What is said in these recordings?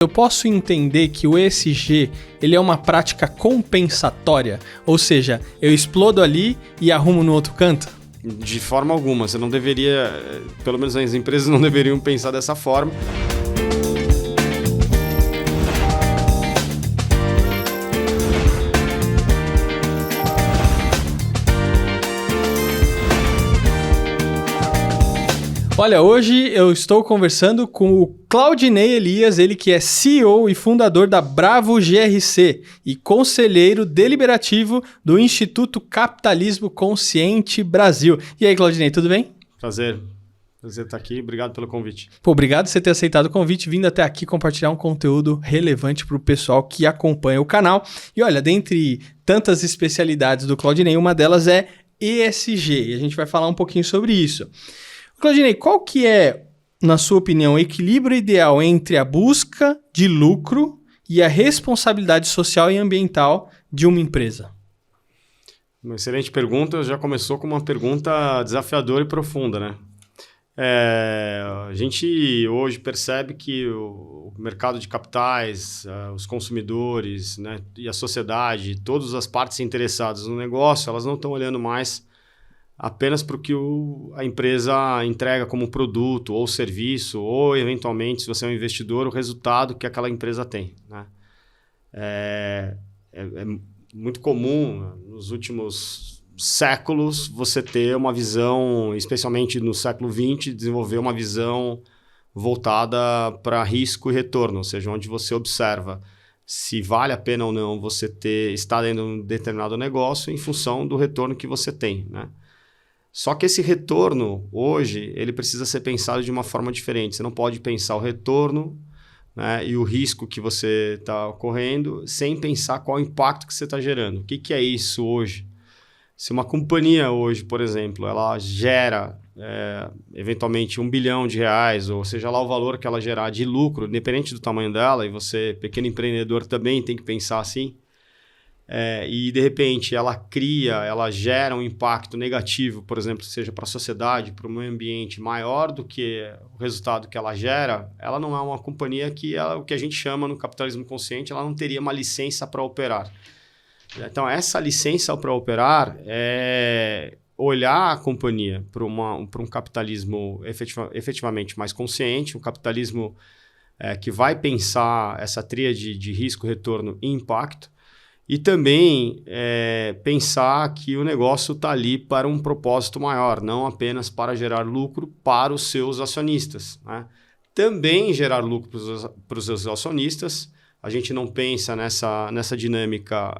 Eu posso entender que o ESG ele é uma prática compensatória, ou seja, eu explodo ali e arrumo no outro canto? De forma alguma, você não deveria, pelo menos as empresas não deveriam pensar dessa forma. Olha, hoje eu estou conversando com o Claudinei Elias, ele que é CEO e fundador da Bravo GRC e conselheiro deliberativo do Instituto Capitalismo Consciente Brasil. E aí, Claudinei, tudo bem? Prazer estar aqui, obrigado pelo convite. Pô, obrigado por você ter aceitado o convite, vindo até aqui compartilhar um conteúdo relevante para o pessoal que acompanha o canal. E olha, dentre tantas especialidades do Claudinei, uma delas é ESG, e a gente vai falar um pouquinho sobre isso. Claudinei, qual que é, na sua opinião, o equilíbrio ideal entre a busca de lucro e a responsabilidade social e ambiental de uma empresa? Uma excelente pergunta, já começou com uma pergunta desafiadora e profunda, né? A gente hoje percebe que o mercado de capitais, os consumidores, né, e a sociedade, todas as partes interessadas no negócio, elas não estão olhando mais apenas para o que a empresa entrega como produto ou serviço, ou eventualmente, se você é um investidor, o resultado que aquela empresa tem, né? É muito comum, nos últimos séculos, você ter uma visão, especialmente no século XX, desenvolver uma visão voltada para risco e retorno, ou seja, onde você observa se vale a pena ou não você estar dentro de um determinado negócio em função do retorno que você tem, né? Só que esse retorno, hoje, ele precisa ser pensado de uma forma diferente. Você não pode pensar o retorno, né, e o risco que você está ocorrendo sem pensar qual o impacto que você está gerando. O que é isso hoje? Se uma companhia hoje, por exemplo, ela gera eventualmente R$1 bilhão, ou seja lá o valor que ela gerar de lucro, independente do tamanho dela, e você, pequeno empreendedor, também tem que pensar assim, e de repente ela gera um impacto negativo, por exemplo, seja para a sociedade, para o meio ambiente, maior do que o resultado que ela gera, ela não é uma companhia que o que a gente chama no capitalismo consciente, ela não teria uma licença para operar. Então, essa licença para operar é olhar a companhia para um capitalismo efetivamente mais consciente, um capitalismo que vai pensar essa tríade de risco, retorno e impacto, e também pensar que o negócio está ali para um propósito maior, não apenas para gerar lucro para os seus acionistas, né? Também gerar lucro para os seus acionistas. A gente não pensa nessa dinâmica,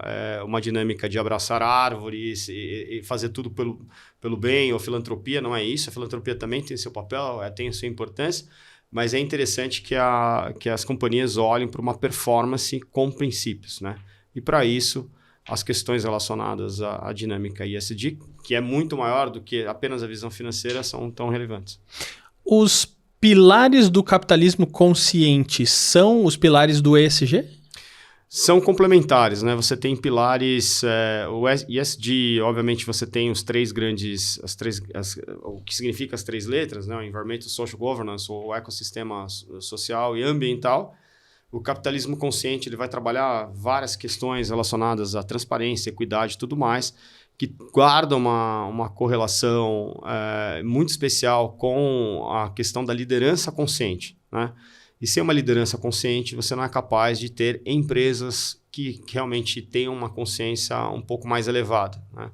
uma dinâmica de abraçar árvores e fazer tudo pelo bem, ou filantropia, não é isso. A filantropia também tem seu papel, tem a sua importância, mas é interessante que as companhias olhem para uma performance com princípios, né? E para isso, as questões relacionadas à dinâmica ESG, que é muito maior do que apenas a visão financeira, são tão relevantes. Os pilares do capitalismo consciente são os pilares do ESG? São complementares, né? Você tem pilares, o ESG, obviamente você tem os três grandes, o que significa as três letras, né? O Environmental Social Governance, o ecossistema social e ambiental. O capitalismo consciente ele vai trabalhar várias questões relacionadas à transparência, equidade e tudo mais, que guardam uma correlação muito especial com a questão da liderança consciente, né? E sem uma liderança consciente, você não é capaz de ter empresas que realmente tenham uma consciência um pouco mais elevada, né?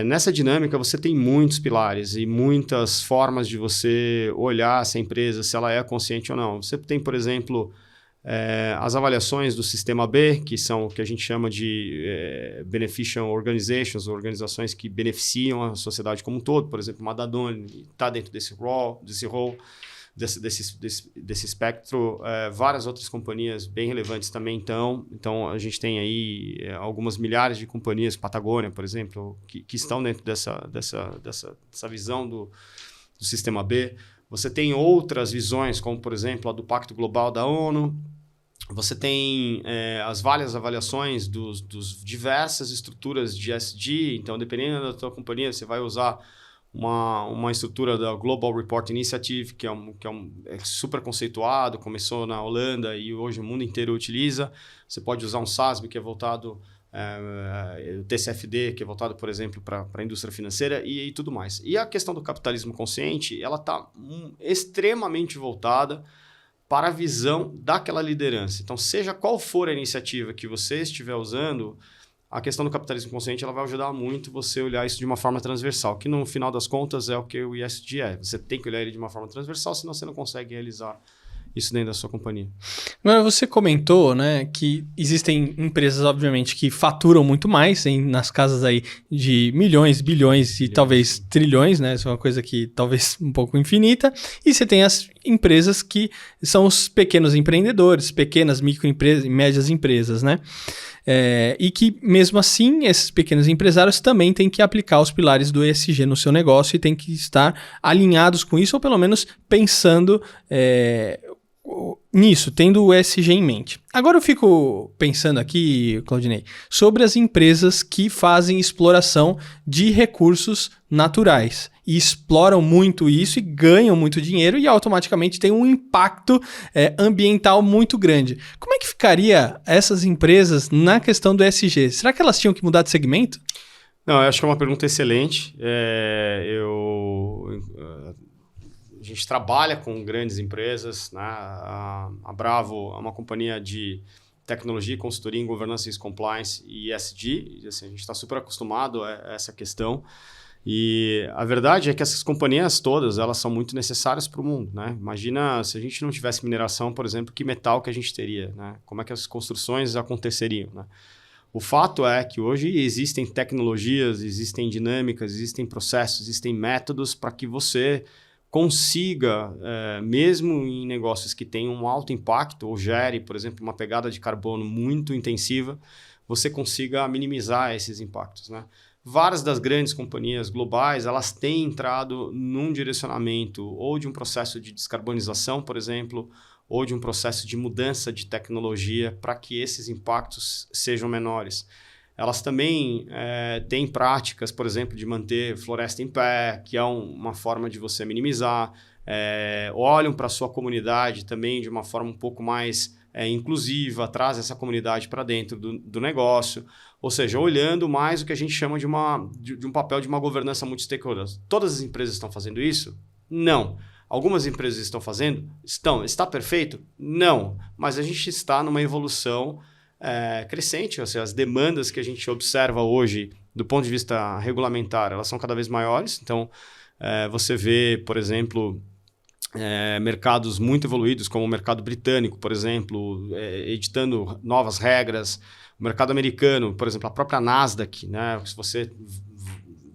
Nessa dinâmica, você tem muitos pilares e muitas formas de você olhar essa empresa, se ela é consciente ou não. Você tem, por exemplo, as avaliações do Sistema B, que são o que a gente chama de Beneficial Organizations, organizações que beneficiam a sociedade como um todo. Por exemplo, uma Danone está dentro desse rol, desse espectro. Várias outras companhias bem relevantes também estão. Então, a gente tem aí algumas milhares de companhias, Patagônia, por exemplo, que estão dentro dessa visão do Sistema B. Você tem outras visões, como, por exemplo, a do Pacto Global da ONU. Você tem as várias avaliações dos diversas estruturas de ESG. Então, dependendo da tua companhia, você vai usar uma estrutura da Global Report Initiative, que é super conceituado, começou na Holanda e hoje o mundo inteiro utiliza. Você pode usar um SASB, que é voltado, o TCFD, que é voltado, por exemplo, para a indústria financeira e tudo mais. E a questão do capitalismo consciente, ela está extremamente voltada para a visão daquela liderança. Então, seja qual for a iniciativa que você estiver usando, a questão do capitalismo consciente ela vai ajudar muito você olhar isso de uma forma transversal, que no final das contas é o que o ESG é. Você tem que olhar ele de uma forma transversal, senão você não consegue realizar isso dentro da sua companhia. Agora, você comentou, né, que existem empresas, obviamente, que faturam muito mais, nas casas aí de milhões, bilhões e talvez trilhões, né? Isso é uma coisa que talvez um pouco infinita. E você tem as empresas que são os pequenos empreendedores, pequenas microempresas e médias empresas, né? E que, mesmo assim, esses pequenos empresários também têm que aplicar os pilares do ESG no seu negócio e têm que estar alinhados com isso, ou pelo menos pensando nisso, tendo o ESG em mente. Agora eu fico pensando aqui, Claudinei, sobre as empresas que fazem exploração de recursos naturais e exploram muito isso e ganham muito dinheiro e automaticamente tem um impacto ambiental muito grande. Como é que ficaria essas empresas na questão do ESG? Será que elas tinham que mudar de segmento? Não, eu acho que é uma pergunta excelente. A gente trabalha com grandes empresas, né? A Bravo é uma companhia de tecnologia, consultoria em governança e compliance e ESG. E, assim, a gente está super acostumado a essa questão. E a verdade é que essas companhias todas, elas são muito necessárias para o mundo, né? Imagina se a gente não tivesse mineração, por exemplo, que metal que a gente teria, né? Como é que as construções aconteceriam, né? O fato é que hoje existem tecnologias, existem dinâmicas, existem processos, existem métodos para que você consiga, mesmo em negócios que têm um alto impacto ou gere, por exemplo, uma pegada de carbono muito intensiva, você consiga minimizar esses impactos, né? Várias das grandes companhias globais, elas têm entrado num direcionamento ou de um processo de descarbonização, por exemplo, ou de um processo de mudança de tecnologia para que esses impactos sejam menores. Elas também têm práticas, por exemplo, de manter floresta em pé, que é uma forma de você minimizar. Olham para a sua comunidade também de uma forma um pouco mais inclusiva, traz essa comunidade para dentro do negócio. Ou seja, olhando mais o que a gente chama de um papel de uma governança multi-stakeholder. Todas as empresas estão fazendo isso? Não. Algumas empresas estão fazendo? Estão. Está perfeito? Não. Mas a gente está numa evolução crescente, ou seja, as demandas que a gente observa hoje do ponto de vista regulamentar, elas são cada vez maiores. Então, você vê, por exemplo, mercados muito evoluídos, como o mercado britânico, por exemplo, editando novas regras. O mercado americano, por exemplo, a própria Nasdaq, né? Se você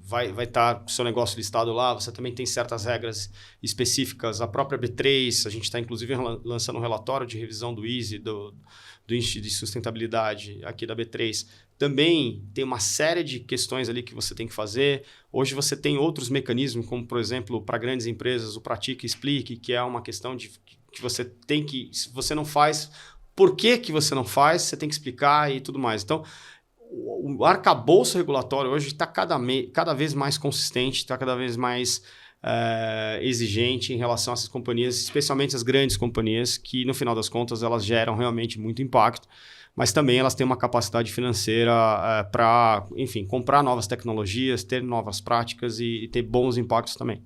vai estar com o seu negócio listado lá, você também tem certas regras específicas. A própria B3, a gente está inclusive lançando um relatório de revisão do ISE, do Índice de Sustentabilidade aqui da B3. Também tem uma série de questões ali que você tem que fazer. Hoje você tem outros mecanismos, como por exemplo, para grandes empresas, o Pratique e Explique, que é uma questão de que você tem que, se você não faz, por que você não faz, você tem que explicar e tudo mais. Então, o arcabouço regulatório hoje está cada vez mais consistente, está cada vez mais exigente em relação a essas companhias, especialmente as grandes companhias, que no final das contas elas geram realmente muito impacto, mas também elas têm uma capacidade financeira para, enfim, comprar novas tecnologias, ter novas práticas e ter bons impactos também.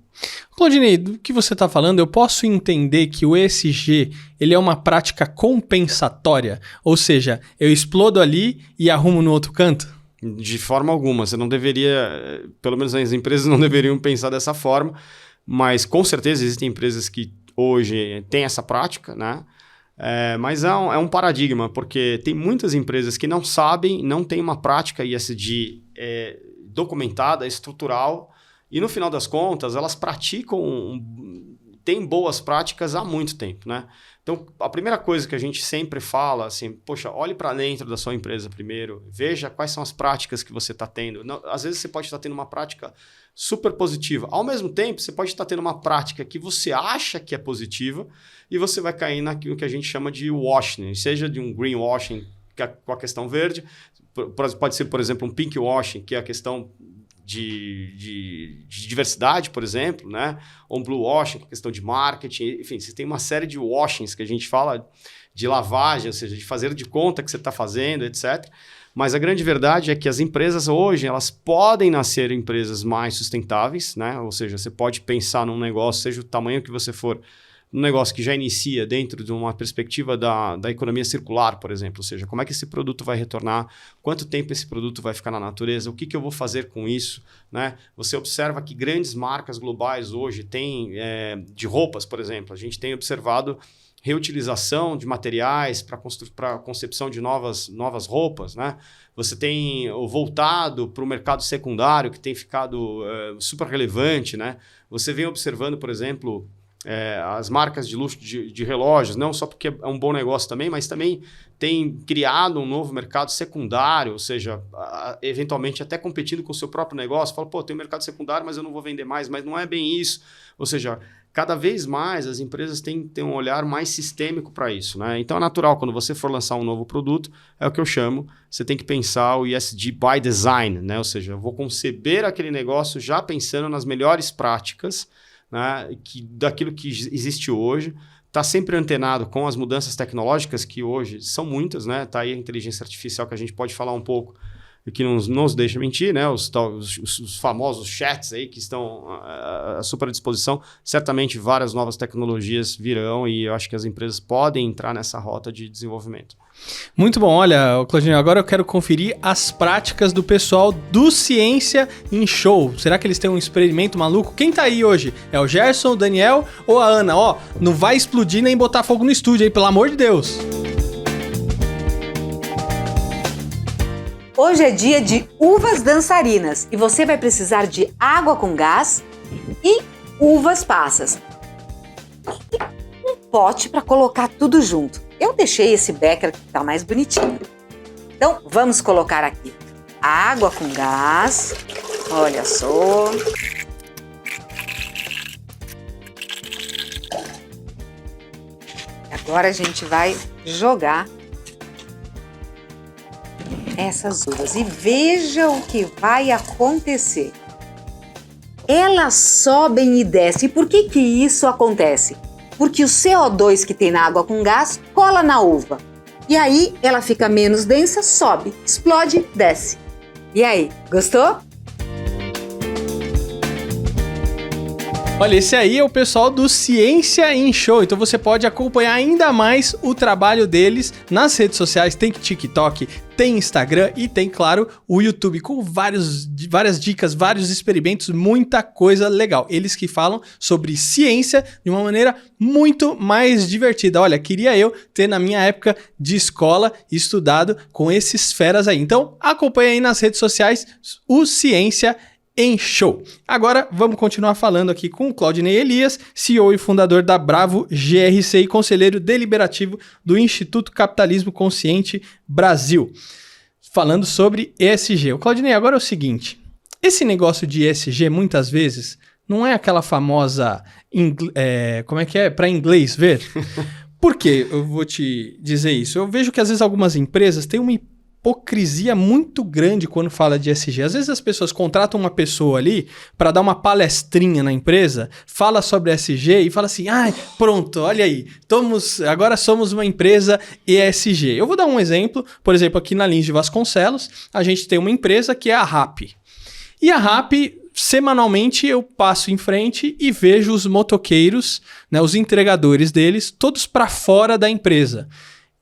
Claudinei, do que você está falando, eu posso entender que o ESG ele é uma prática compensatória? Ou seja, eu explodo ali e arrumo no outro canto? De forma alguma. Você não deveria, pelo menos as empresas não deveriam pensar dessa forma, mas com certeza existem empresas que hoje têm essa prática, né? Mas é um paradigma, porque tem muitas empresas que não sabem, não têm uma prática ESG documentada, estrutural, e no final das contas elas têm boas práticas há muito tempo, né? Então, a primeira coisa que a gente sempre fala, assim, poxa, olhe para dentro da sua empresa primeiro, veja quais são as práticas que você está tendo. Não, às vezes você pode estar tendo uma prática super positiva. Ao mesmo tempo, você pode estar tendo uma prática que você acha que é positiva e você vai cair naquilo que a gente chama de washing, seja de um greenwashing, que é com a questão verde, pode ser, por exemplo, um pinkwashing, que é a questão de diversidade, por exemplo, né? Ou um blue washing, que é questão de marketing, enfim, você tem uma série de washings que a gente fala de lavagem, ou seja, de fazer de conta que você está fazendo, etc. Mas a grande verdade é que as empresas hoje, elas podem nascer empresas mais sustentáveis, né? Ou seja, você pode pensar num negócio, seja o tamanho que você for, um negócio que já inicia dentro de uma perspectiva da economia circular, por exemplo. Ou seja, como é que esse produto vai retornar, quanto tempo esse produto vai ficar na natureza, o que eu vou fazer com isso, né? Você observa que grandes marcas globais hoje têm, de roupas, por exemplo, a gente tem observado reutilização de materiais para concepção de novas roupas, né? Você tem voltado para o mercado secundário, que tem ficado super relevante, né? Você vem observando, por exemplo, as marcas de luxo de relógios, não só porque é um bom negócio também, mas também tem criado um novo mercado secundário, ou seja, eventualmente até competindo com o seu próprio negócio. Fala, pô, tem um mercado secundário, mas eu não vou vender mais, mas não é bem isso. Ou seja, cada vez mais as empresas têm um olhar mais sistêmico para isso, né? Então é natural, quando você for lançar um novo produto, é o que eu chamo, você tem que pensar o ESG by design, né? Ou seja, eu vou conceber aquele negócio já pensando nas melhores práticas, né, daquilo que existe hoje, está sempre antenado com as mudanças tecnológicas que hoje são muitas, né? Está aí a inteligência artificial que a gente pode falar um pouco e que não nos deixa mentir, né? Os famosos chats aí que estão à super disposição. Certamente várias novas tecnologias virão e eu acho que as empresas podem entrar nessa rota de desenvolvimento. Muito bom. Olha, Claudinei, agora eu quero conferir as práticas do pessoal do Ciência em Show. Será que eles têm um experimento maluco? Quem tá aí hoje? É o Gerson, o Daniel ou a Ana? Ó, não vai explodir nem botar fogo no estúdio aí, pelo amor de Deus. Hoje é dia de uvas dançarinas e você vai precisar de água com gás e uvas passas. E um pote para colocar tudo junto. Eu deixei esse becker que está mais bonitinho. Então, vamos colocar aqui água com gás. Olha só. Agora a gente vai jogar essas uvas e veja o que vai acontecer. Elas sobem e descem. E por que isso acontece? Porque o CO2 que tem na água com gás cola na uva. E aí ela fica menos densa, sobe, explode, desce. E aí, gostou? Olha, esse aí é o pessoal do Ciência em Show, então você pode acompanhar ainda mais o trabalho deles nas redes sociais, tem TikTok, tem Instagram e tem, claro, o YouTube com várias dicas, vários experimentos, muita coisa legal. Eles que falam sobre ciência de uma maneira muito mais divertida. Olha, queria eu ter na minha época de escola estudado com esses feras aí. Então, acompanha aí nas redes sociais o Ciência em Show. Agora vamos continuar falando aqui com o Claudinei Elias, CEO e fundador da Bravo GRC e conselheiro deliberativo do Instituto Capitalismo Consciente Brasil, falando sobre ESG. O Claudinei, agora é o seguinte, esse negócio de ESG muitas vezes não é aquela famosa, como é que é, para inglês ver? Por que eu vou te dizer isso? Eu vejo que às vezes algumas empresas têm uma hipocrisia muito grande quando fala de ESG. Às vezes as pessoas contratam uma pessoa ali para dar uma palestrinha na empresa, fala sobre ESG e fala assim, pronto, olha aí, agora somos uma empresa ESG. Eu vou dar um exemplo, por exemplo, aqui na Lins de Vasconcelos, a gente tem uma empresa que é a RAP. E a RAP, semanalmente eu passo em frente e vejo os motoqueiros, né, os entregadores deles, todos para fora da empresa.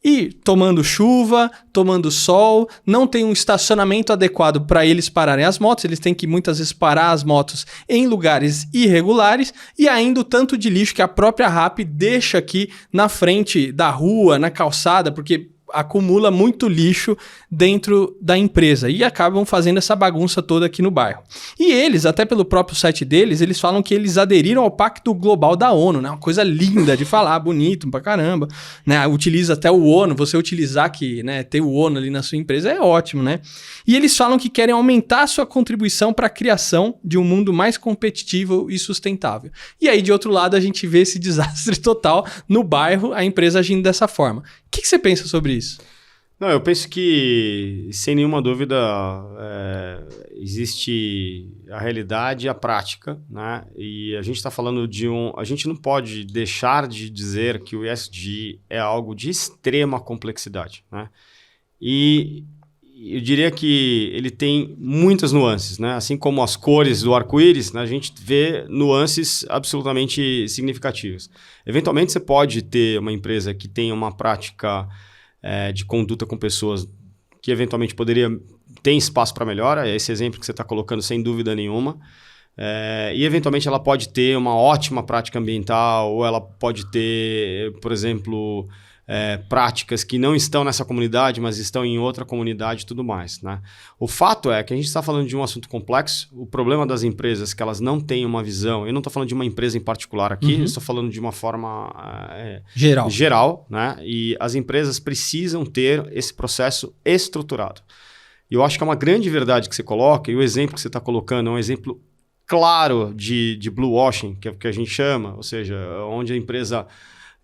E tomando chuva, tomando sol, não tem um estacionamento adequado para eles pararem as motos, eles têm que muitas vezes parar as motos em lugares irregulares e ainda o tanto de lixo que a própria RAP deixa aqui na frente da rua, na calçada, porque acumula muito lixo dentro da empresa e acabam fazendo essa bagunça toda aqui no bairro. E eles, até pelo próprio site deles, eles falam que eles aderiram ao Pacto Global da ONU, né? Uma coisa linda de falar, bonito pra caramba, né? Utiliza até o ONU, você utilizar que, né, ter o ONU ali na sua empresa é ótimo, né? E eles falam que querem aumentar a sua contribuição para a criação de um mundo mais competitivo e sustentável. E aí, de outro lado, a gente vê esse desastre total no bairro, a empresa agindo dessa forma. O que você pensa sobre isso? Não, eu penso que, sem nenhuma dúvida, existe a realidade e a prática, né? E a gente está falando a gente não pode deixar de dizer que o ESG é algo de extrema complexidade, né? E eu diria que ele tem muitas nuances, né? Assim como as cores do arco-íris, né? A gente vê nuances absolutamente significativas. Eventualmente, você pode ter uma empresa que tenha uma prática de conduta com pessoas que eventualmente tem espaço para melhora, é esse exemplo que você está colocando sem dúvida nenhuma, e eventualmente ela pode ter uma ótima prática ambiental, ou ela pode ter, por exemplo, práticas que não estão nessa comunidade, mas estão em outra comunidade e tudo mais, né? O fato é que a gente está falando de um assunto complexo. O problema das empresas é que elas não têm uma visão. Eu não estou falando de uma empresa em particular aqui, eu estou falando de uma forma geral, né? E as empresas precisam ter esse processo estruturado. E eu acho que é uma grande verdade que você coloca, e o exemplo que você está colocando é um exemplo claro de blue washing, que é o que a gente chama, ou seja, onde a empresa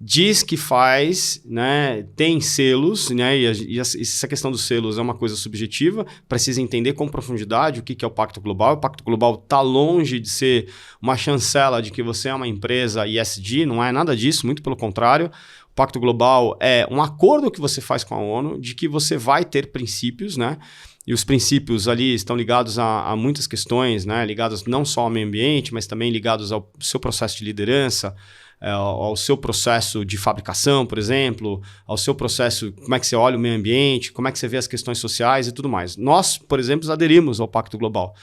diz que faz, né, tem selos, né, e essa questão dos selos é uma coisa subjetiva, precisa entender com profundidade o que é o Pacto Global. O Pacto Global está longe de ser uma chancela de que você é uma empresa ESG, não é nada disso, muito pelo contrário. O Pacto Global é um acordo que você faz com a ONU de que você vai ter princípios, né? E os princípios ali estão ligados a muitas questões, né? Ligados não só ao meio ambiente, mas também ligados ao seu processo de liderança, ao seu processo de fabricação, por exemplo, ao seu processo, como é que você olha o meio ambiente, como é que você vê as questões sociais e tudo mais. Nós, por exemplo, aderimos ao Pacto Global.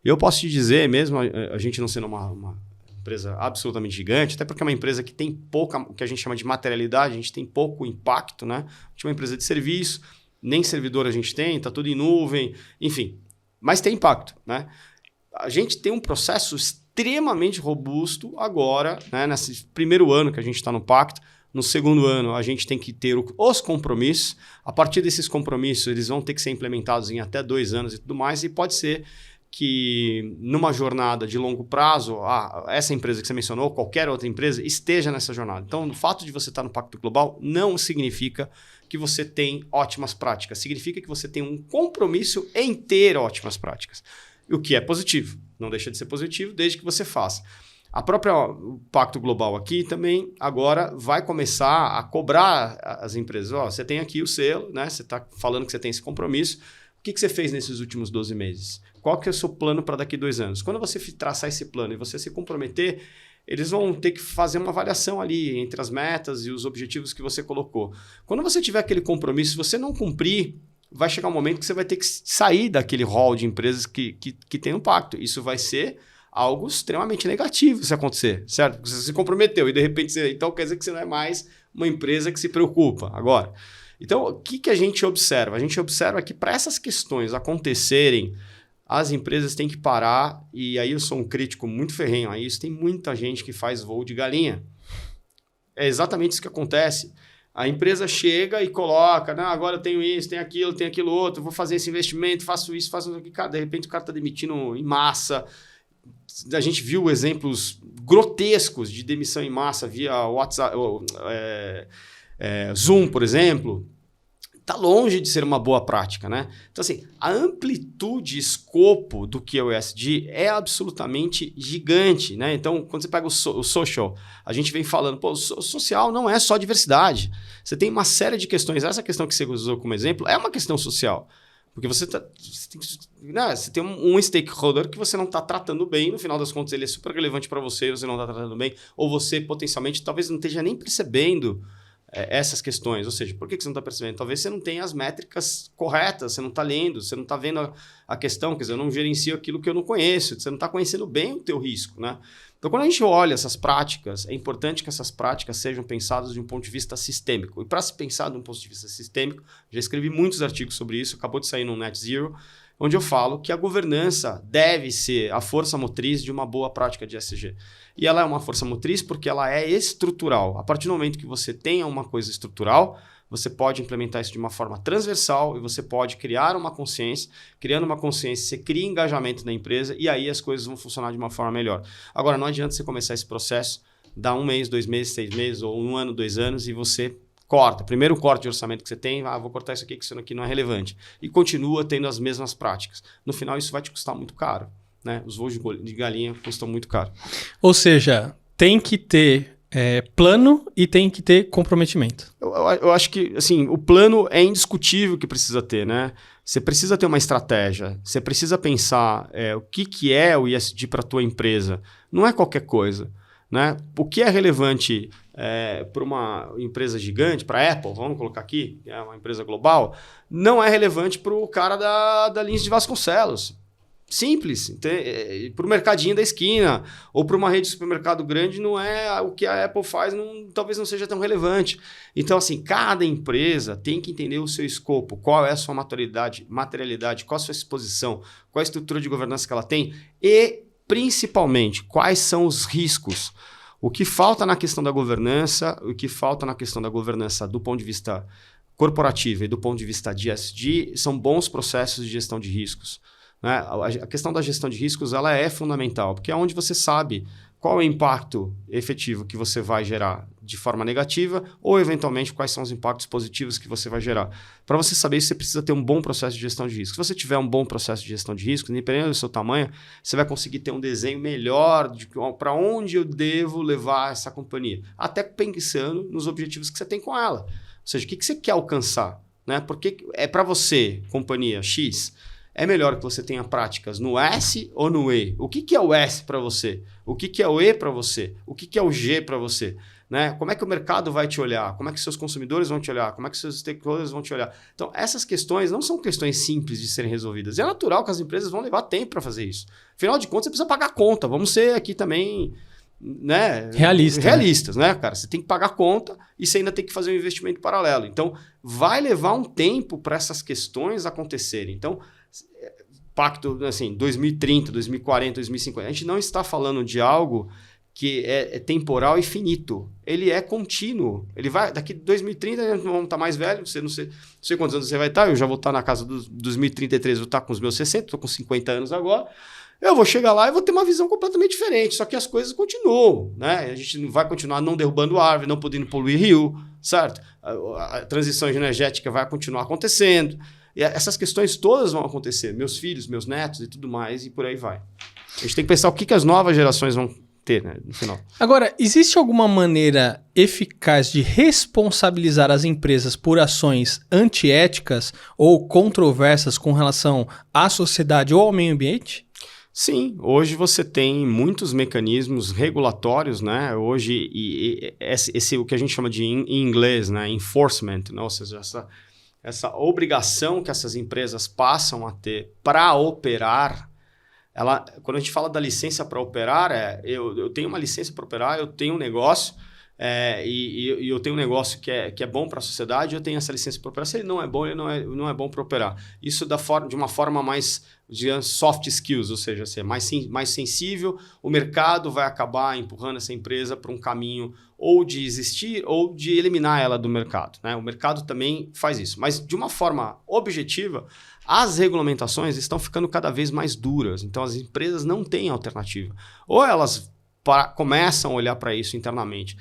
Eu posso te dizer, mesmo a gente não sendo uma empresa absolutamente gigante, até porque é uma empresa que tem pouca, o que a gente chama de materialidade, a gente tem pouco impacto, né? A gente é uma empresa de serviço, nem servidor a gente tem, está tudo em nuvem, enfim, mas tem impacto, né? A gente tem um processo extremamente robusto agora, né, nesse primeiro ano que a gente está no pacto. No segundo ano, a gente tem que ter os compromissos. A partir desses compromissos, eles vão ter que ser implementados em até 2 anos e tudo mais. E pode ser que numa jornada de longo prazo, essa empresa que você mencionou, qualquer outra empresa, esteja nessa jornada. Então, o fato de você estar no Pacto Global não significa que você tem ótimas práticas. Significa que você tem um compromisso em ter ótimas práticas. O que é positivo. Não deixa de ser positivo desde que você faça. O Pacto Global aqui também agora vai começar a cobrar as empresas. Você tem aqui o selo, né? Você está falando que você tem esse compromisso. O que você fez nesses últimos 12 meses? Qual que é o seu plano para daqui 2 anos? Quando você traçar esse plano e você se comprometer, eles vão ter que fazer uma avaliação ali entre as metas e os objetivos que você colocou. Quando você tiver aquele compromisso, se você não cumprir, vai chegar um momento que você vai ter que sair daquele hall de empresas que tem um pacto. Isso vai ser algo extremamente negativo se acontecer, certo? Você se comprometeu e de repente então quer dizer que você não é mais uma empresa que se preocupa agora. Então, o que a gente observa? A gente observa que para essas questões acontecerem, as empresas têm que parar, e aí eu sou um crítico muito ferrenho a isso, tem muita gente que faz voo de galinha. É exatamente isso que acontece. A empresa chega e coloca, agora eu tenho isso, tenho aquilo outro, vou fazer esse investimento, faço isso, faço aquilo. Cara, de repente o cara está demitindo em massa. A gente viu exemplos grotescos de demissão em massa via WhatsApp, Zoom, por exemplo. Está longe de ser uma boa prática, né? Então, assim, a amplitude e escopo do que é o ESG é absolutamente gigante, né? Então, quando você pega o social, a gente vem falando, o social não é só diversidade. Você tem uma série de questões. Essa questão que você usou como exemplo é uma questão social. Porque você tem um stakeholder que você não está tratando bem, no final das contas ele é super relevante para você, você não está tratando bem, ou você potencialmente talvez não esteja nem percebendo essas questões. Ou seja, por que você não está percebendo? Talvez você não tenha as métricas corretas, você não está lendo, você não está vendo a questão, quer dizer, eu não gerencio aquilo que eu não conheço, você não está conhecendo bem o teu risco, né? Então, quando a gente olha essas práticas, é importante que essas práticas sejam pensadas de um ponto de vista sistêmico. E para se pensar de um ponto de vista sistêmico, já escrevi muitos artigos sobre isso, acabou de sair no Net Zero, onde eu falo que a governança deve ser a força motriz de uma boa prática de ESG. E ela é uma força motriz porque ela é estrutural. A partir do momento que você tenha uma coisa estrutural, você pode implementar isso de uma forma transversal e você pode criar uma consciência. Criando uma consciência, você cria engajamento na empresa e aí as coisas vão funcionar de uma forma melhor. Agora, não adianta você começar esse processo, dar 1 mês, 2 meses, 6 meses, ou 1 ano, 2 anos, e você corta. Primeiro corte de orçamento que você tem, vou cortar isso aqui não é relevante. E continua tendo as mesmas práticas. No final, isso vai te custar muito caro. Né? Os voos de galinha custam muito caro. Ou seja, tem que ter plano e tem que ter comprometimento. Eu acho que assim, o plano é indiscutível que precisa ter, né? Você precisa ter uma estratégia, você precisa pensar o que é o ESG para a tua empresa. Não é qualquer coisa. Né? O que é relevante para uma empresa gigante, para a Apple, vamos colocar aqui, que é uma empresa global, não é relevante para o cara da Lins de Vasconcelos. Simples. Para o mercadinho da esquina ou para uma rede de supermercado grande, não é o que a Apple faz, talvez não seja tão relevante. Então, assim, cada empresa tem que entender o seu escopo, qual é a sua materialidade, qual a sua exposição, qual a estrutura de governança que ela tem e, principalmente, quais são os riscos. O que falta na questão da governança, do ponto de vista corporativo e do ponto de vista de ESG, são bons processos de gestão de riscos. Né? A questão da gestão de riscos ela é fundamental, porque é onde você sabe qual é o impacto efetivo que você vai gerar de forma negativa ou, eventualmente, quais são os impactos positivos que você vai gerar. Para você saber isso, você precisa ter um bom processo de gestão de risco. Se você tiver um bom processo de gestão de risco, independente do seu tamanho, você vai conseguir ter um desenho melhor para onde eu devo levar essa companhia. Até pensando nos objetivos que você tem com ela. Ou seja, o que você quer alcançar? Né? Porque para você, companhia X, é melhor que você tenha práticas no S ou no E. O que é o S para você? O que é o E para você? O que é o G para você? Né? Como é que o mercado vai te olhar? Como é que seus consumidores vão te olhar? Como é que seus stakeholders vão te olhar? Então, essas questões não são questões simples de serem resolvidas. E é natural que as empresas vão levar tempo para fazer isso. Afinal de contas, você precisa pagar conta. Vamos ser aqui também... Né? Realistas, né, cara? Você tem que pagar conta e você ainda tem que fazer um investimento paralelo. Então, vai levar um tempo para essas questões acontecerem. Então, pacto, assim, 2030, 2040, 2050, a gente não está falando de algo que é temporal e finito. Ele é contínuo. Ele vai, daqui 2030, vamos estar mais velho, não sei quantos anos você vai estar, eu já vou estar na casa dos 2033, vou estar com os meus 60, estou com 50 anos agora. Eu vou chegar lá e vou ter uma visão completamente diferente, só que as coisas continuam, né? A gente vai continuar não derrubando árvore, não podendo poluir rio, certo? A transição energética vai continuar acontecendo. E essas questões todas vão acontecer. Meus filhos, meus netos e tudo mais, e por aí vai. A gente tem que pensar o que as novas gerações vão ter, né, no final. Agora, existe alguma maneira eficaz de responsabilizar as empresas por ações antiéticas ou controversas com relação à sociedade ou ao meio ambiente? Sim, hoje você tem muitos mecanismos regulatórios, né? Hoje, esse o que a gente chama de, em inglês, né? Enforcement, né? Ou seja, essa obrigação que essas empresas passam a ter para operar, quando a gente fala da licença para operar, eu tenho uma licença para operar, eu tenho um negócio, e eu tenho um negócio que é bom para a sociedade, eu tenho essa licença para operar. Se ele não é bom, ele não é bom para operar. Isso de uma forma mais, digamos, soft skills, ou seja, ser mais sensível, o mercado vai acabar empurrando essa empresa para um caminho ou de existir ou de eliminar ela do mercado. Né? O mercado também faz isso. Mas, de uma forma objetiva, as regulamentações estão ficando cada vez mais duras. Então, as empresas não têm alternativa. Ou elas começam a olhar para isso internamente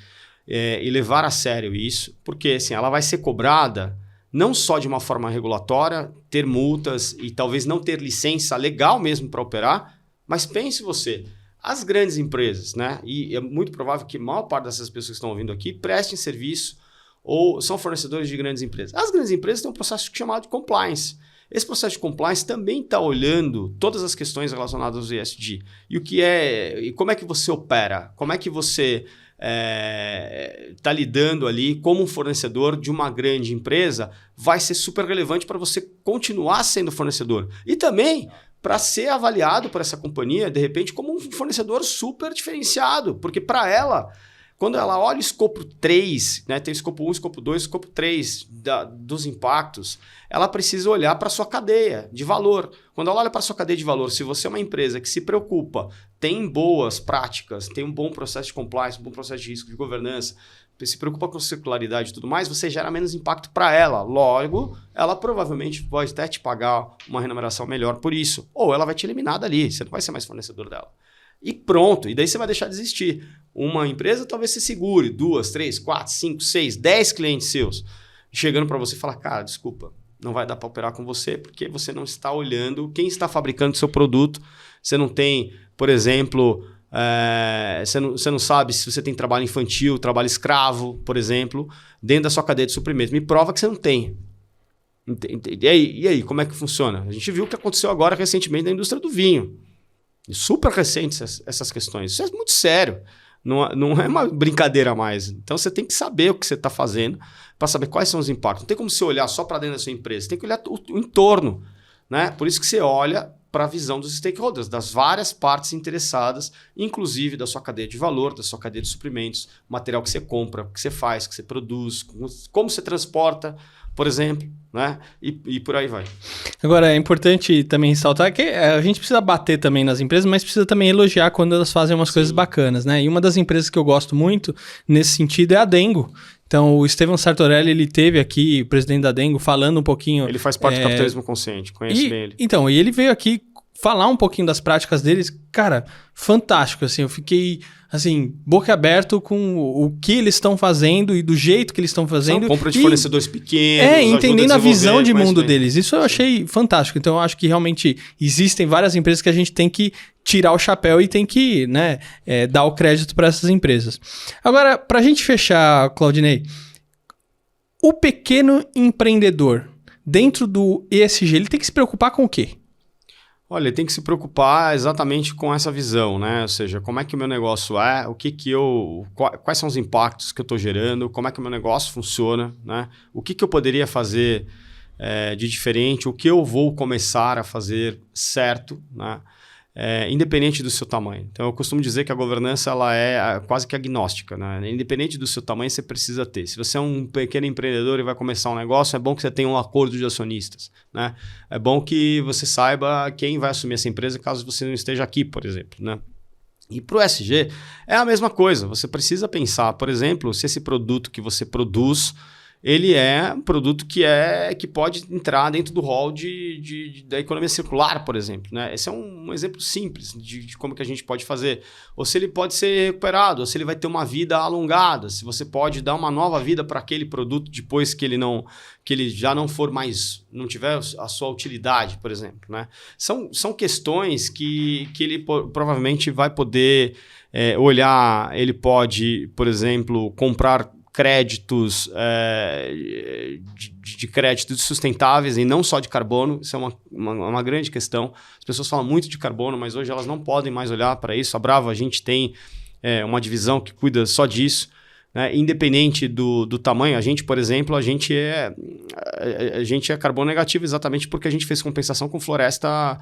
e levar a sério isso, porque assim, ela vai ser cobrada não só de uma forma regulatória, ter multas e talvez não ter licença legal mesmo para operar, mas pense você, as grandes empresas, né? E é muito provável que a maior parte dessas pessoas que estão ouvindo aqui prestem serviço ou são fornecedores de grandes empresas. As grandes empresas têm um processo chamado de compliance. Esse processo de compliance também está olhando todas as questões relacionadas ao ESG. E como é que você opera? Como é que você está lidando ali como um fornecedor de uma grande empresa? Vai ser super relevante para você continuar sendo fornecedor. E também para ser avaliado por essa companhia, de repente, como um fornecedor super diferenciado. Porque para ela, quando ela olha o escopo 3, né, tem o escopo 1, escopo 2, escopo 3 dos impactos, ela precisa olhar para a sua cadeia de valor. Quando ela olha para a sua cadeia de valor, se você é uma empresa que se preocupa, tem boas práticas, tem um bom processo de compliance, um bom processo de risco de governança, se preocupa com circularidade e tudo mais, você gera menos impacto para ela. Logo, ela provavelmente pode até te pagar uma remuneração melhor por isso. Ou ela vai te eliminar dali, você não vai ser mais fornecedor dela. E pronto, e daí você vai deixar de existir. Uma empresa talvez você segure 2, 3, 4, 5, 6, 10 clientes seus chegando para você e falar, cara, desculpa, não vai dar para operar com você porque você não está olhando quem está fabricando o seu produto. Você não tem, por exemplo, você não sabe se você tem trabalho infantil, trabalho escravo, por exemplo, dentro da sua cadeia de suprimentos. Me prova que você não tem. E aí, como é que funciona? A gente viu o que aconteceu agora recentemente na indústria do vinho. Super recentes essas questões. Isso é muito sério. Não é uma brincadeira mais. Então você tem que saber o que você está fazendo para saber quais são os impactos. Não tem como você olhar só para dentro da sua empresa. Você tem que olhar o entorno. Né? Por isso que você olha para a visão dos stakeholders, das várias partes interessadas, inclusive da sua cadeia de valor, da sua cadeia de suprimentos, material que você compra, o que você faz, o que você produz, como você transporta, por exemplo, né? E por aí vai. Agora, é importante também ressaltar que a gente precisa bater também nas empresas, mas precisa também elogiar quando elas fazem umas coisas bacanas, né? E uma das empresas que eu gosto muito nesse sentido é a Dengo. Então, o Estevão Sartorelli, ele teve aqui, o presidente da Dengo, falando um pouquinho... Ele faz parte do capitalismo consciente, conheço bem ele. Então, e ele veio aqui falar um pouquinho das práticas deles. Cara, fantástico, assim, eu fiquei, assim, boca aberta com o que eles estão fazendo e do jeito que eles estão fazendo. Compra de fornecedores pequenos, entendendo a visão de mundo deles. Isso eu achei fantástico. Então, eu acho que realmente existem várias empresas que a gente tem que tirar o chapéu e tem que, né, dar o crédito para essas empresas. Agora, para a gente fechar, Claudinei, o pequeno empreendedor dentro do ESG, ele tem que se preocupar com o quê? Olha, ele tem que se preocupar exatamente com essa visão, né? Ou seja, como é que o meu negócio é, quais são os impactos que eu estou gerando, como é que o meu negócio funciona, né? O que eu poderia fazer de diferente, o que eu vou começar a fazer certo, né? Independente do seu tamanho. Então, eu costumo dizer que a governança ela é quase que agnóstica, né? Independente do seu tamanho, você precisa ter. Se você é um pequeno empreendedor e vai começar um negócio, é bom que você tenha um acordo de acionistas, né? É bom que você saiba quem vai assumir essa empresa caso você não esteja aqui, por exemplo, né? E para o ESG é a mesma coisa. Você precisa pensar, por exemplo, se esse produto que você produz ele é um produto que pode entrar dentro do rol da economia circular, por exemplo, né? Esse é um exemplo simples de como que a gente pode fazer. Ou se ele pode ser recuperado, ou se ele vai ter uma vida alongada, se você pode dar uma nova vida para aquele produto depois que ele já não for mais, não tiver a sua utilidade, por exemplo, né? São questões que ele provavelmente vai poder olhar, ele pode, por exemplo, comprar créditos de créditos sustentáveis e não só de carbono. Isso é uma grande questão. As pessoas falam muito de carbono, mas hoje elas não podem mais olhar para isso. A Brava, a gente tem uma divisão que cuida só disso, né? Independente do tamanho. A gente, por exemplo, a gente é carbono negativo exatamente porque a gente fez compensação com floresta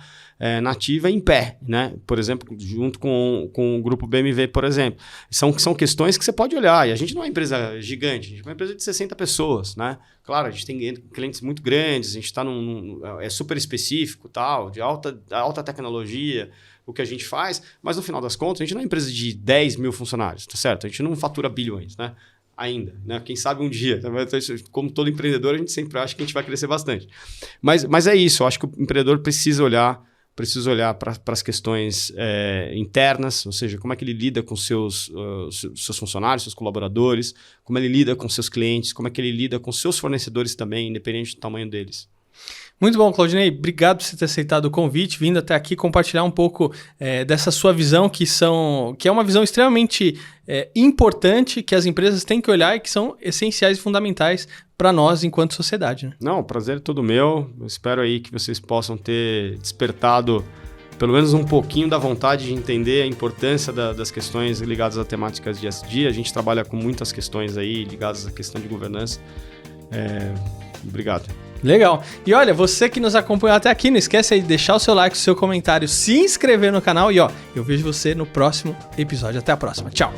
nativa em pé, né? Por exemplo, junto com o grupo BMW, por exemplo. São questões que você pode olhar. E a gente não é uma empresa gigante, a gente é uma empresa de 60 pessoas, né? Claro, a gente tem clientes muito grandes, a gente está é super específico, tal, de alta tecnologia, o que a gente faz, mas no final das contas, a gente não é uma empresa de 10 mil funcionários, tá certo? A gente não fatura bilhões, né? Ainda, né? Quem sabe um dia. Como todo empreendedor, a gente sempre acha que a gente vai crescer bastante. Mas é isso, eu acho que o empreendedor precisa olhar para as questões internas, ou seja, como é que ele lida com seus funcionários, seus colaboradores, como ele lida com seus clientes, como é que ele lida com seus fornecedores também, independente do tamanho deles. Muito bom, Claudinei. Obrigado por você ter aceitado o convite, vindo até aqui compartilhar um pouco dessa sua visão, que é uma visão extremamente importante, que as empresas têm que olhar e que são essenciais e fundamentais para nós enquanto sociedade, né? Não, o prazer é todo meu. Eu espero aí que vocês possam ter despertado pelo menos um pouquinho da vontade de entender a importância das questões ligadas a temáticas de ESG. A gente trabalha com muitas questões aí ligadas à questão de governança. Obrigado. Legal. E olha, você que nos acompanhou até aqui, não esquece aí de deixar o seu like, o seu comentário, se inscrever no canal e eu vejo você no próximo episódio. Até a próxima. Tchau.